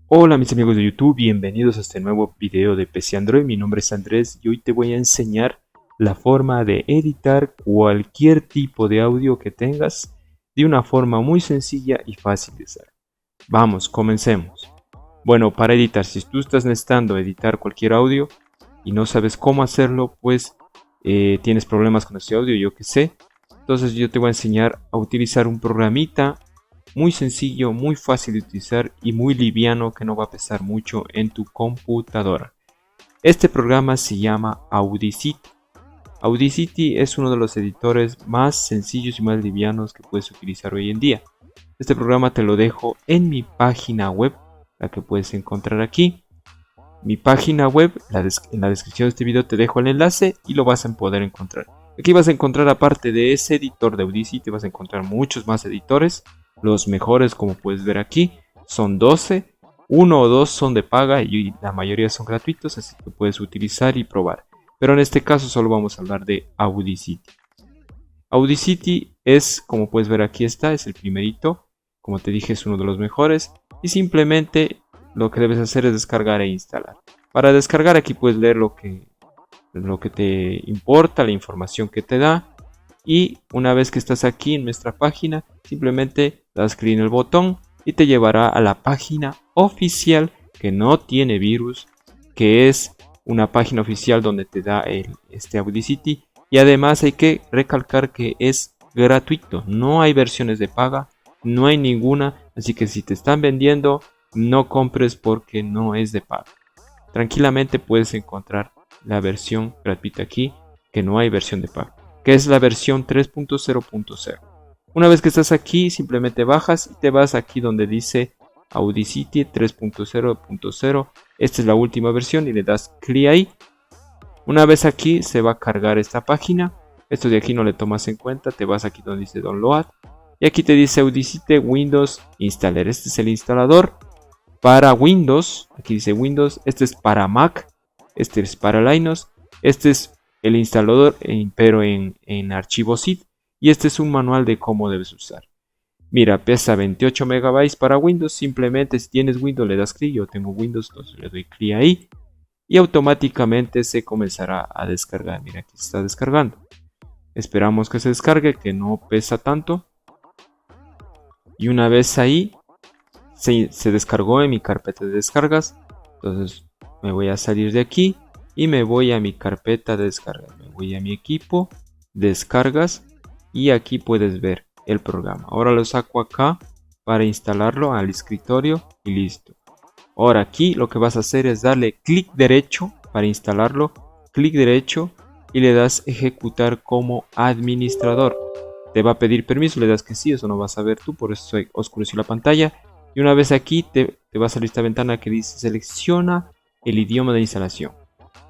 Hola mis amigos de YouTube, bienvenidos a este nuevo video de PC Android. Mi nombre es Andrés y hoy te voy a enseñar la forma de editar cualquier tipo de audio que tengas de una forma muy sencilla y fácil de usar. Vamos, comencemos. Bueno, para editar, si tú estás necesitando editar cualquier audio y no sabes cómo hacerlo, pues tienes problemas con este audio, yo que sé. Entonces yo te voy a enseñar a utilizar un programita muy sencillo, muy fácil de utilizar y muy liviano que no va a pesar mucho en tu computadora. Este programa se llama Audacity. Audacity es uno de los editores más sencillos y más livianos que puedes utilizar hoy en día. Este programa te lo dejo en mi página web, la que puedes encontrar aquí. Mi página web, en la descripción de este video te dejo el enlace y lo vas a poder encontrar. Aquí vas a encontrar, aparte de ese editor de Audacity, vas a encontrar muchos más editores. Los mejores, como puedes ver aquí, son 12. Uno o dos son de paga y la mayoría son gratuitos, así que puedes utilizar y probar. Pero en este caso solo vamos a hablar de Audacity. Audacity es, como puedes ver aquí está, es el primerito. Como te dije, es uno de los mejores. Y simplemente lo que debes hacer es descargar e instalar. Para descargar aquí puedes leer lo que te importa, la información que te da. Y una vez que estás aquí en nuestra página, simplemente das clic en el botón y te llevará a la página oficial que no tiene virus, que es una página oficial donde te da este Audacity. Y además hay que recalcar que es gratuito, no hay versiones de paga, no hay ninguna, así que si te están vendiendo, no compres porque no es de paga. Tranquilamente puedes encontrar la versión gratuita aquí, que no hay versión de paga, que es la versión 3.0.0. Una vez que estás aquí, simplemente bajas y te vas aquí donde dice Audacity 3.0.0. Esta es la última versión y le das clic ahí. Una vez aquí se va a cargar esta página. Esto de aquí no le tomas en cuenta, te vas aquí donde dice Download. Y aquí te dice Audacity Windows Installer. Este es el instalador para Windows. Aquí dice Windows. Este es para Mac. Este es para Linux. Este es el instalador, pero en archivo zip. Y este es un manual de cómo debes usar. Mira, pesa 28 MB para Windows. Simplemente si tienes Windows le das clic. Yo tengo Windows, entonces le doy clic ahí. Y automáticamente se comenzará a descargar. Mira, aquí se está descargando. Esperamos que se descargue, que no pesa tanto. Y una vez ahí, se descargó en mi carpeta de descargas. Entonces me voy a salir de aquí y me voy a mi carpeta de descargas. Me voy a mi equipo, descargas, y aquí puedes ver el programa. Ahora lo saco acá para instalarlo al escritorio y listo. Ahora aquí lo que vas a hacer es darle clic derecho para instalarlo, clic derecho, y le das ejecutar como administrador. Te va a pedir permiso, le das que sí, eso no vas a ver tú, por eso oscureció la pantalla. Y una vez aquí te va a salir esta ventana que dice selecciona el idioma de instalación.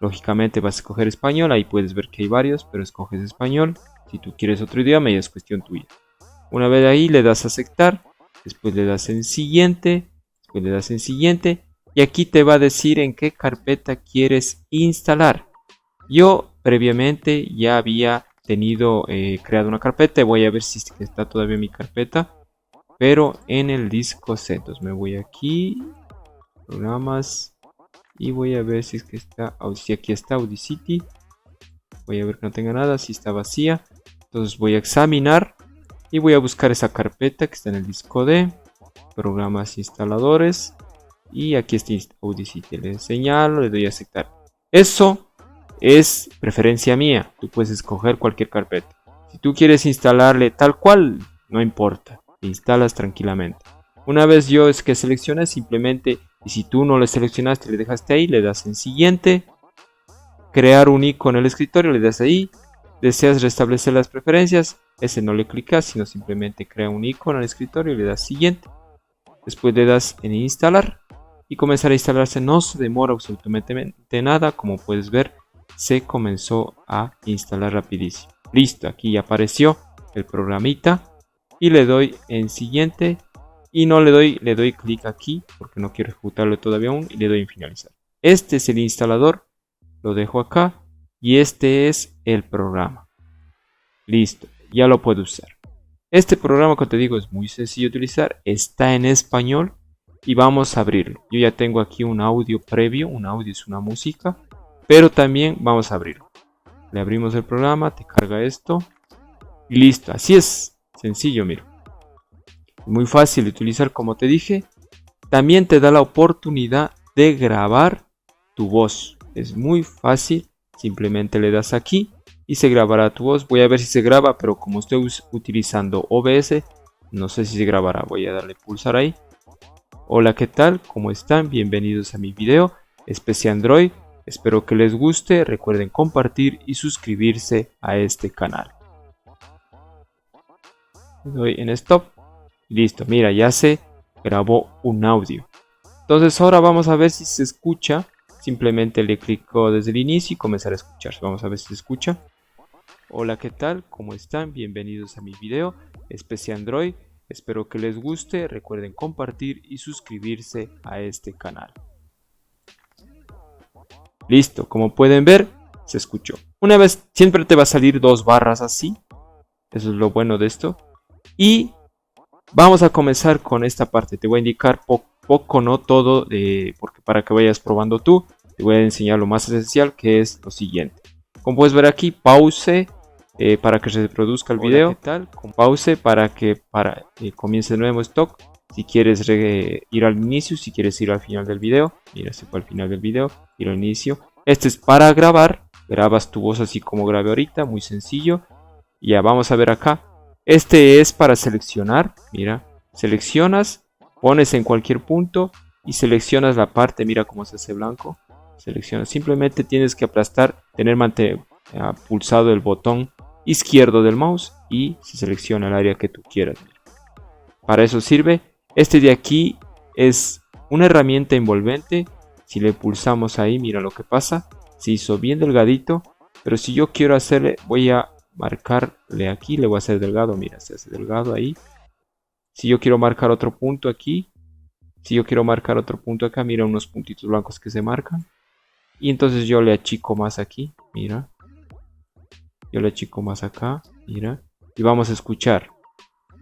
Lógicamente vas a escoger español, ahí puedes ver que hay varios, pero escoges español. Si tú quieres otro idioma ya es cuestión tuya. Una vez ahí le das a aceptar, después le das en siguiente, después le das en siguiente, y aquí te va a decir en qué carpeta quieres instalar. Yo previamente ya había creado una carpeta, voy a ver si está todavía mi carpeta, pero en el disco C. Entonces me voy aquí, programas, y voy a ver si es que está, si aquí está Audacity. Voy a ver que no tenga nada, si está vacía. Entonces voy a examinar y voy a buscar esa carpeta que está en el disco D, programas instaladores, y aquí está Audacity. Le señalo, le doy a aceptar. Eso es preferencia mía, tú puedes escoger cualquier carpeta. Si tú quieres instalarle tal cual, no importa, instalas tranquilamente. Una vez yo es que seleccioné simplemente, y si tú no lo seleccionaste, le dejaste ahí, le das en siguiente, crear un icono en el escritorio, le das ahí. Deseas restablecer las preferencias, ese no le clicas, sino simplemente crea un icono en el escritorio y le das siguiente. Después le das en instalar y comenzará a instalarse. No se demora absolutamente nada, como puedes ver se comenzó a instalar rapidísimo. Listo, aquí ya apareció el programita y le doy en siguiente y no le doy clic aquí porque no quiero ejecutarlo todavía aún, y le doy en finalizar. Este es el instalador, lo dejo acá y este es el programa. Listo, ya lo puedo usar. Este programa, como te digo, es muy sencillo de utilizar, está en español y vamos a abrirlo. Yo ya tengo aquí un audio previo, un audio es una música, pero también vamos a abrirlo. Le abrimos el programa, te carga esto y listo. Así es, sencillo, mira. Muy fácil de utilizar, como te dije. También te da la oportunidad de grabar tu voz. Es muy fácil, simplemente le das aquí y se grabará tu voz. Voy a ver si se graba, pero como estoy utilizando OBS, no sé si se grabará. Voy a darle pulsar ahí. Hola, ¿qué tal? ¿Cómo están? Bienvenidos a mi video Especie Android. Espero que les guste. Recuerden compartir y suscribirse a este canal. Le doy en stop. Listo, mira, ya se grabó un audio. Entonces ahora vamos a ver si se escucha. Simplemente le clico desde el inicio y comenzar a escuchar. Vamos a ver si se escucha. Hola, ¿qué tal? ¿Cómo están? Bienvenidos a mi video Especie Android. Espero que les guste. Recuerden compartir y suscribirse a este canal. Listo, como pueden ver, se escuchó. Una vez, siempre te va a salir dos barras así. Eso es lo bueno de esto. Y vamos a comenzar con esta parte. Te voy a indicar poco, no todo, porque para que vayas probando tú, te voy a enseñar lo más esencial, que es lo siguiente. Como puedes ver aquí, pause para que se reproduzca el video. ¿Qué tal? Con pause para que comience de nuevo stock. Si quieres ir al inicio, si quieres ir al final del video. Mira, se fue al final del video, ir al inicio. Este es para grabar. Grabas tu voz así como grabé ahorita, muy sencillo. Ya vamos a ver acá. Este es para seleccionar. Mira, seleccionas, pones en cualquier punto y seleccionas la parte. Mira cómo se hace blanco. Seleccionas. Simplemente tienes que aplastar, tener pulsado el botón izquierdo del mouse y se selecciona el área que tú quieras. Para eso sirve. Este de aquí es una herramienta envolvente. Si le pulsamos ahí, mira lo que pasa. Se hizo bien delgadito. Pero si yo quiero hacerle, voy a marcarle aquí. Le voy a hacer delgado. Mira, se hace delgado ahí. Si yo quiero marcar otro punto aquí. Si yo quiero marcar otro punto acá. Mira unos puntitos blancos que se marcan. Y entonces yo le achico más aquí. Mira. Yo le achico más acá. Mira. Y vamos a escuchar.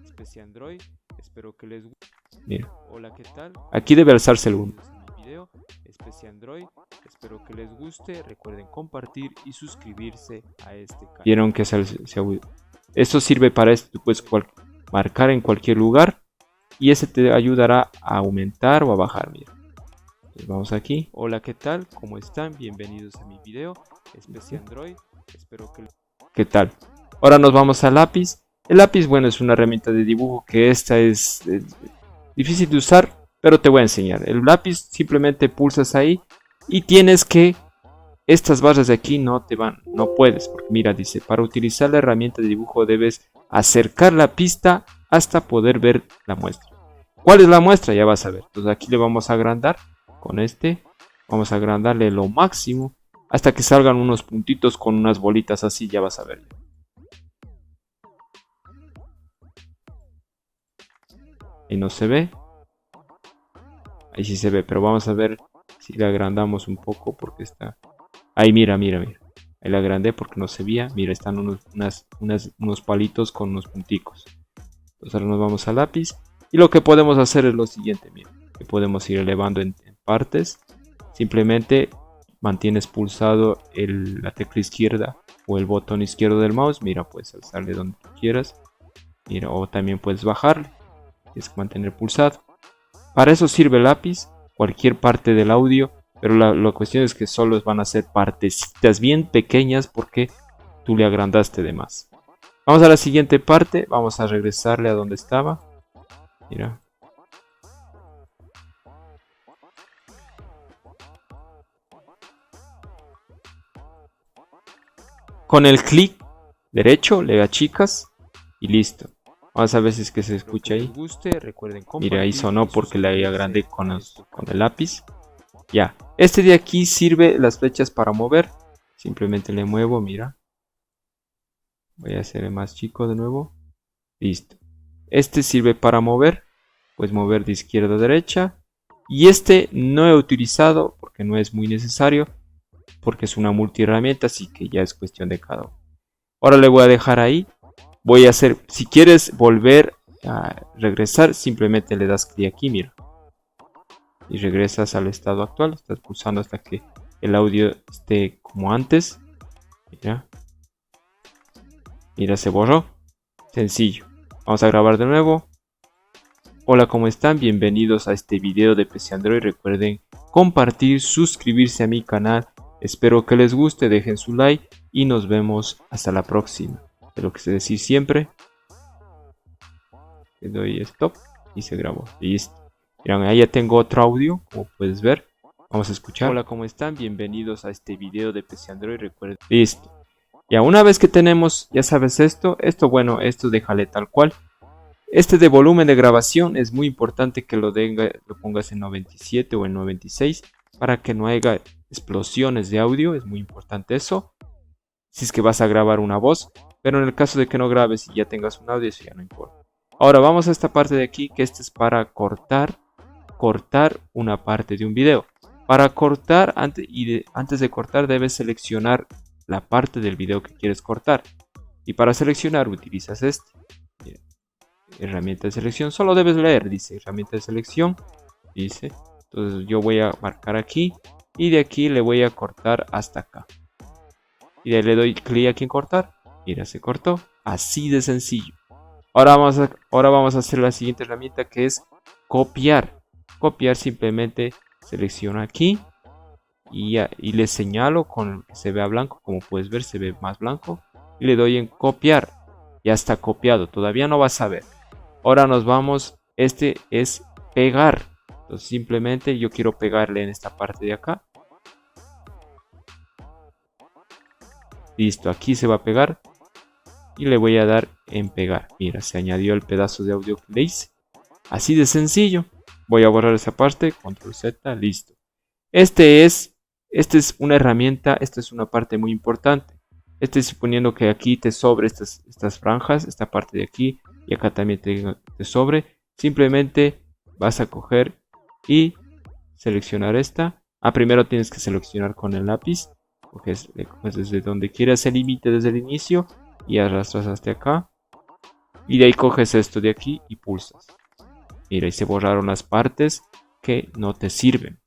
Especie Android. Espero que les guste. Mira. Hola, ¿qué tal? Aquí debe alzarse el 1. Video Especie Android. Espero que les guste. Recuerden compartir y suscribirse a este canal. Vieron que esto sirve para esto. Tú puedes marcar en cualquier lugar y ese te ayudará a aumentar o a bajar. Mira. Entonces vamos aquí. Hola, ¿qué tal? ¿Cómo están? Bienvenidos a mi video Especie Android. Espero que ¿qué tal? Ahora nos vamos al lápiz. El lápiz, bueno, es una herramienta de dibujo que esta es difícil de usar, pero te voy a enseñar. El lápiz simplemente pulsas ahí y tienes que estas barras de aquí no puedes, porque mira, dice, para utilizar la herramienta de dibujo debes acercar la pista hasta poder ver la muestra. ¿Cuál es la muestra? Ya vas a ver. Entonces aquí le vamos a agrandar con este, vamos a agrandarle lo máximo hasta que salgan unos puntitos con unas bolitas así, ya vas a ver. Ahí no se ve. Ahí sí se ve, pero vamos a ver si le agrandamos un poco porque está... Ahí mira. Ahí le agrandé porque no se veía. Mira, están unos palitos con unos punticos. Entonces ahora nos vamos al lápiz. Y lo que podemos hacer es lo siguiente, mira. Que podemos ir elevando en partes. Simplemente mantienes pulsado la tecla izquierda o el botón izquierdo del mouse. Mira, puedes alzarle donde tú quieras. Mira, o también puedes bajarle. Tienes que mantener pulsado. Para eso sirve el lápiz, cualquier parte del audio, pero la cuestión es que solo van a ser partecitas bien pequeñas porque tú le agrandaste de más. Vamos a la siguiente parte, vamos a regresarle a donde estaba. Mira. Con el clic derecho le achicas y listo. Vamos a ver si es que se escucha ahí. Mira, ahí sonó porque le agrandé con el lápiz. Ya. Este de aquí sirve las flechas para mover. Simplemente le muevo, mira. Voy a hacer más chico de nuevo. Listo. Este sirve para mover. Puedes mover de izquierda a derecha. Y este no he utilizado porque no es muy necesario. Porque es una multiherramienta, así que ya es cuestión de cada uno. Ahora le voy a dejar ahí. Voy a hacer, si quieres volver a regresar, simplemente le das clic aquí, mira. y regresas al estado actual. Estás pulsando hasta que el audio esté como antes. Mira, se borró. Sencillo. Vamos a grabar de nuevo. Hola, ¿cómo están? Bienvenidos a este video de PC Android. Recuerden compartir, suscribirse a mi canal. Espero que les guste, dejen su like y nos vemos hasta la próxima. Es lo que sé decir siempre. Le doy stop y se grabó. Listo. Miren, ahí ya tengo otro audio, como puedes ver. Vamos a escuchar. Hola, ¿cómo están? Bienvenidos a este video de PC Android. Recuerden. Listo. Ya una vez que tenemos, ya sabes esto, esto déjale tal cual. Este de volumen de grabación es muy importante que lo pongas en 97 o en 96 para que no haya explosiones de audio. Es muy importante eso. Si es que vas a grabar una voz, pero en el caso de que no grabes y ya tengas un audio, eso ya no importa. Ahora vamos a esta parte de aquí, que este es para cortar una parte de un video. Para cortar, antes de cortar debes seleccionar la parte del video que quieres cortar. Y para seleccionar utilizas este. Mira, herramienta de selección, solo debes leer, dice herramienta de selección. Dice, entonces yo voy a marcar aquí y de aquí le voy a cortar hasta acá. Y de ahí le doy clic aquí en cortar. Mira, se cortó. Así de sencillo. Ahora vamos a hacer la siguiente herramienta, que es copiar. Copiar, simplemente selecciono aquí y le señalo con que se vea blanco. Como puedes ver, se ve más blanco. Y le doy en copiar. Ya está copiado. Todavía no vas a ver. Ahora nos vamos. Este es pegar. Entonces simplemente yo quiero pegarle en esta parte de acá. Listo, aquí se va a pegar. Y le voy a dar en pegar. Mira, se añadió el pedazo de audio que le hice. Así de sencillo. Voy a borrar esa parte. Control Z, listo. Esta es una herramienta. Esta es una parte muy importante. Suponiendo que aquí te sobre estas franjas. Esta parte de aquí. Y acá también te sobre. Simplemente vas a coger y seleccionar esta. Primero tienes que seleccionar con el lápiz. Coges desde donde quieras el límite desde el inicio. Y arrastras hasta acá. Y de ahí coges esto de aquí y pulsas. Mira, y se borraron las partes que no te sirven.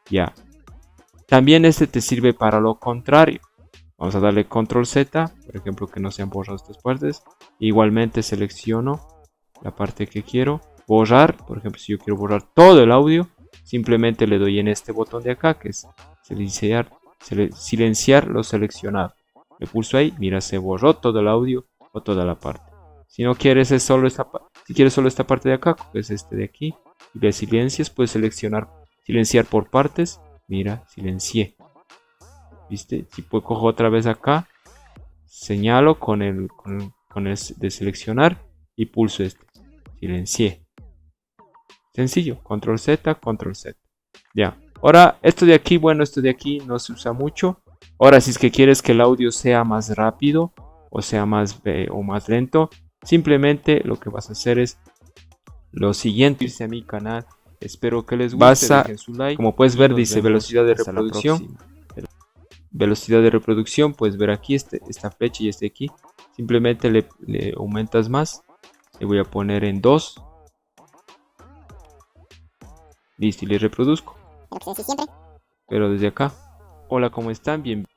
Ya. También este te sirve para lo contrario. Vamos a darle control Z. Por ejemplo, que no se han borrado estas partes. Igualmente selecciono la parte que quiero borrar. Por ejemplo, si yo quiero borrar todo el audio, simplemente le doy en este botón de acá, que es silenciar lo seleccionado. Le pulso ahí, mira, se borró todo el audio o toda la parte. Si no quieres solo esta parte de acá, coges este de aquí y le silencias. Puedes silenciar por partes. Mira, silencié. ¿Viste? Si pues cojo otra vez acá, señalo con el de seleccionar y pulso este. Silencié. Sencillo, control Z, control Z. Ya. Ahora, esto de aquí no se usa mucho. Ahora, si es que quieres que el audio sea más rápido o sea más lento, simplemente lo que vas a hacer es lo siguiente: irse a mi canal. Espero que les guste, dejen su like. Como puedes ver, dice velocidad de reproducción. Velocidad de reproducción, puedes ver aquí esta flecha y este aquí. Simplemente le aumentas más. Le voy a poner en 2. Listo, y le reproduzco. Pero desde acá. Hola, ¿cómo están? Bien.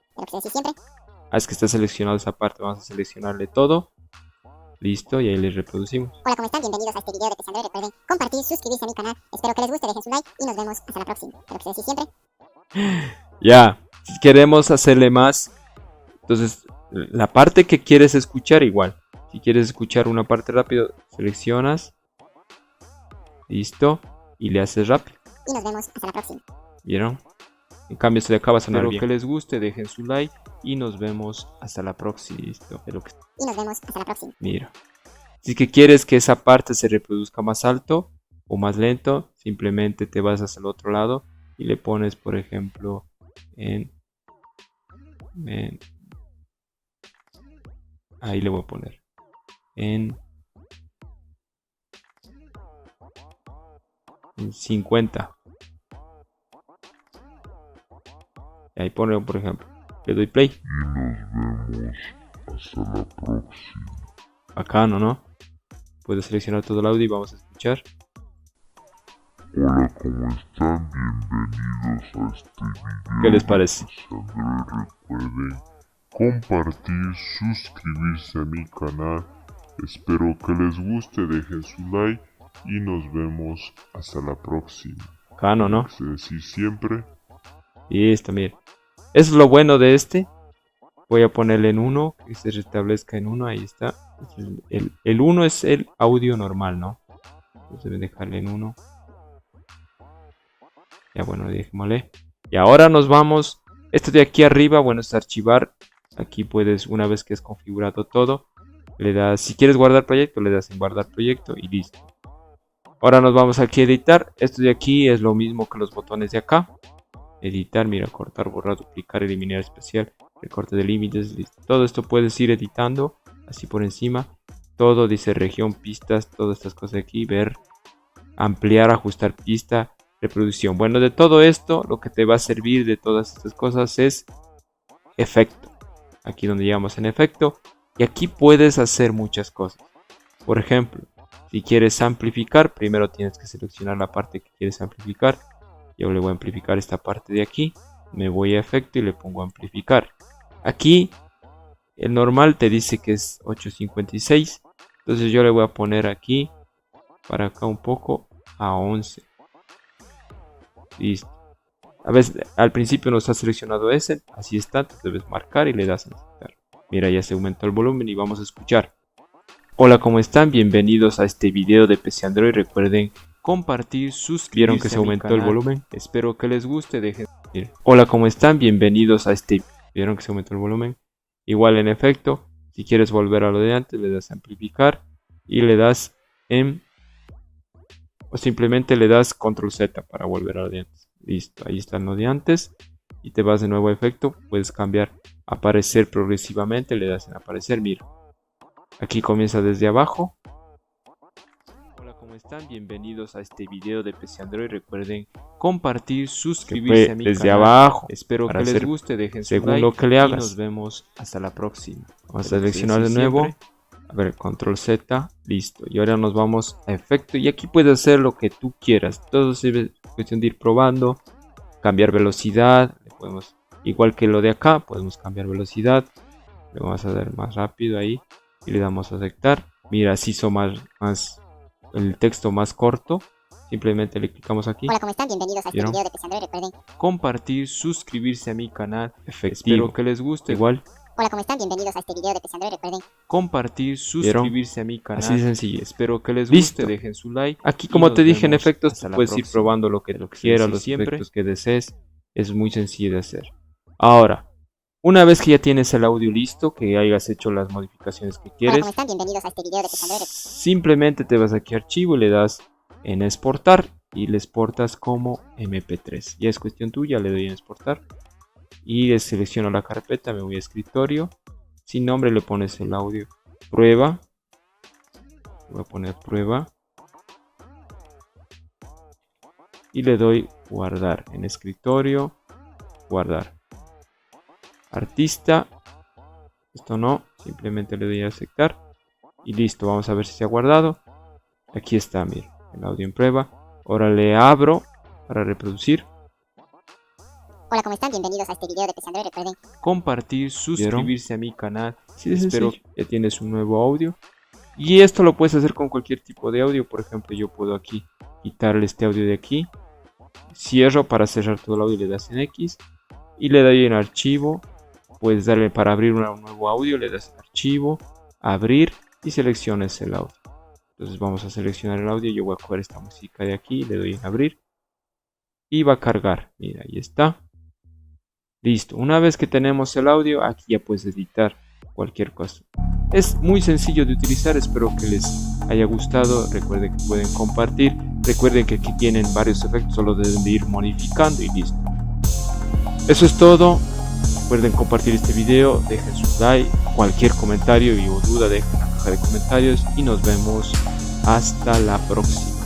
Es que está seleccionado esa parte. Vamos a seleccionarle todo. Listo, y ahí le reproducimos. Hola, ¿cómo están? Bienvenidos a este video de PC Android. Recuerden compartir, suscribirse a mi canal. Espero que les guste, dejen su like y nos vemos hasta la próxima. Espero que se decir siempre. Ya, si queremos hacerle más, entonces la parte que quieres escuchar igual. Si quieres escuchar una parte rápido, seleccionas. Listo, y le haces rápido. Y nos vemos hasta la próxima. ¿Vieron? En cambio, se le acaba de sonar bien. Espero que les guste, dejen su like y nos vemos hasta la próxima. Listo. Y nos vemos hasta la próxima. Mira. Si es que quieres que esa parte se reproduzca más alto o más lento, simplemente te vas hacia el otro lado y le pones, por ejemplo, ahí le voy a poner en 50. Y ahí pongo, por ejemplo, le doy play. Y nos vemos hasta la próxima. Bacano, ¿no? Puedes seleccionar todo el audio y vamos a escuchar. Hola, ¿cómo están? Bienvenidos a este video. ¿Qué les parece? Recuerden compartir, suscribirse a mi canal. Espero que les guste, dejen su like y nos vemos hasta la próxima. Cano, ¿no? Es decir, siempre. Y esto, mira. Eso es lo bueno de este. Voy a ponerle en 1, que se restablezca en 1, ahí está. El 1 es el audio normal, ¿no? Entonces debe dejarle en 1. Ya bueno, dejémosle. Y ahora nos vamos. Esto de aquí arriba, bueno, es archivar. Aquí puedes, una vez que es configurado todo, le das, si quieres guardar proyecto, le das en guardar proyecto y listo. Ahora nos vamos aquí a editar. Esto de aquí es lo mismo que los botones de acá. Editar, mira, cortar, borrar, duplicar, eliminar especial, recorte de límites, listo. Todo esto puedes ir editando, así por encima. Todo dice región, pistas, todas estas cosas de aquí, ver, ampliar, ajustar pista, reproducción. Bueno, de todo esto, lo que te va a servir de todas estas cosas es efecto. Aquí donde llegamos en efecto. Y aquí puedes hacer muchas cosas. Por ejemplo, si quieres amplificar, primero tienes que seleccionar la parte que quieres amplificar. Yo le voy a amplificar esta parte de aquí. Me voy a efecto y le pongo amplificar. Aquí el normal te dice que es 856. Entonces yo le voy a poner aquí, para acá un poco, a 11. Listo. A veces al principio no está seleccionado ese. Así está. Entonces debes marcar y le das a aceptar. Mira, ya se aumentó el volumen y vamos a escuchar. Hola, ¿cómo están? Bienvenidos a este video de PC Android. Recuerden compartir, suscribirse. ¿Vieron que se aumentó el volumen? Espero que les guste. Dejen. Hola, ¿cómo están? Bienvenidos a este. ¿Vieron que se aumentó el volumen? Igual en efecto. Si quieres volver a lo de antes, le das a amplificar y le das en. O simplemente le das control Z para volver a lo de antes. Listo, ahí está lo de antes. Y te vas de nuevo a efecto. Puedes cambiar aparecer progresivamente. Le das en aparecer. Mira. Aquí comienza desde abajo. Hola, ¿cómo están? Bienvenidos a este video de PC Android. Recuerden compartir, suscribirse a mi desde canal. abajo. Espero que les guste, dejen su según like lo que le y hagas. nos vemos hasta la próxima. Vamos a seleccionar de nuevo. A ver, control Z, listo. Y ahora nos vamos a efecto. Y aquí puedes hacer lo que tú quieras. Todo es cuestión de ir probando. Cambiar velocidad. Le podemos, igual que lo de acá, podemos cambiar velocidad. Le vamos a dar más rápido ahí. Y le damos a aceptar. Mira, así hizo más el texto más corto. Simplemente le clicamos aquí. Hola, ¿cómo están? Bienvenidos a este ¿Vieron? video de PC Android. Recuerden. Compartir, suscribirse a mi canal. Efectivo. Espero que les guste. Igual. Hola, ¿cómo están? Bienvenidos a este video de PC Android. Recuerden Compartir, suscribirse a mi canal. Así de sencillo. Espero que les Listo. guste, dejen su like. Aquí, y como nos te dije, en vemos efectos hasta tú la puedes ir próxima. probando lo que Lo que quieras, sí, los siempre. efectos que desees. Es muy sencillo de hacer. Ahora, una vez que ya tienes el audio listo, que hayas hecho las modificaciones que Hola, quieres, ¿cómo están? Bienvenidos a este video de PC Android. simplemente te vas aquí a archivo y le das en exportar y le exportas como MP3. Ya es cuestión tuya, le doy en exportar y selecciono la carpeta, me voy a escritorio. Sin nombre le pones el audio. Prueba. Voy a poner prueba. Y le doy guardar en escritorio. Guardar. Artista. Esto no. Simplemente le doy a aceptar. Y listo. Vamos a ver si se ha guardado. Aquí está, mira. El audio en prueba. Ahora le abro para reproducir. Hola, ¿cómo están? Bienvenidos a este video de PC Android. Recuerden Compartir, suscribirse a mi canal. Sí, Espero que ya tienes un nuevo audio. Y esto lo puedes hacer con cualquier tipo de audio. Por ejemplo, yo puedo aquí quitarle este audio de aquí. Cierro para cerrar todo el audio y le das en X. Y le doy en archivo. Puedes darle para abrir un nuevo audio. Le das en archivo, abrir y seleccionas el audio. Entonces vamos a seleccionar el audio. Yo voy a coger esta música de aquí. Le doy en abrir. Y va a cargar. Mira, ahí está. Listo, una vez que tenemos el audio, aquí ya puedes editar cualquier cosa. Es muy sencillo de utilizar, espero que les haya gustado. Recuerden que pueden compartir, recuerden que aquí tienen varios efectos, solo deben de ir modificando y listo. Eso es todo, recuerden compartir este video, dejen su like, cualquier comentario o duda dejen en la caja de comentarios y nos vemos hasta la próxima.